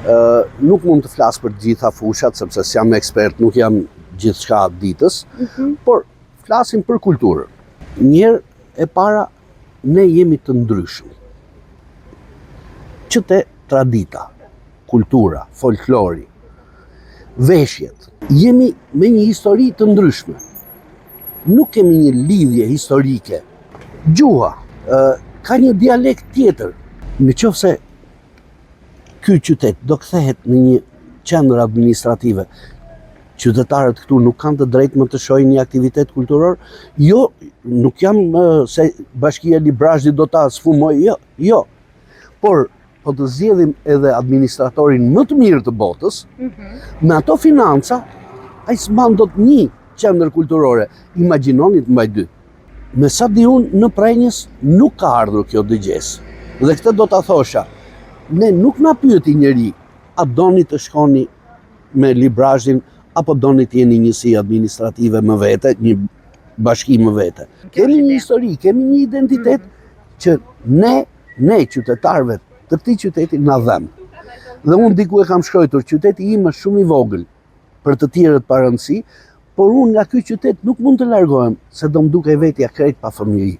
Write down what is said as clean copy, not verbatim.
Nuk mund të flas për të gjitha fushat, sepse s'jam ekspert, nuk jam gjithçka ditës, por flasim për kulturën. Njëherë e para, ne jemi të ndryshëm. Që te tradita, kultura, folklori, veshjet, jemi me një histori të ndryshme. Nuk kemi një lidhje historike. Gjuha, ka një dialekt tjetër. Në qoftë se ky qytet do kthehet në një qendër administrative, qytetarët këtu nuk kanë të drejtë më të shohin një aktivitet kulturor. Jo, nuk jam se Bashkia Librazhdi do ta sfumoj, jo. Por po të zgjedhim edhe administratorin më të mirë të botës, me ato financa, ai s'mban dot një qendër kulturore. Imagjinoni të mbaj dy. Me sa di unë, në Prenjës nuk ka ardhur kjo dëgjesë. Dhe këtë do ta thosha. Ne nuk na pyeti njeri, a doni të shkoni me Librazhdin, apo doni të jeni njësi administrative më vete, një bashki më vete. Kemi një histori, kemi një identitet që ne qytetarëve të këtij qyteti na dhem. Dhe unë diku e kam shkruar, qyteti im është shumë i vogël për të tjerët pa rëndësi, por unë nga ky qytet nuk mund të largohem, se do më duke vetja krejt pa fëmijëri.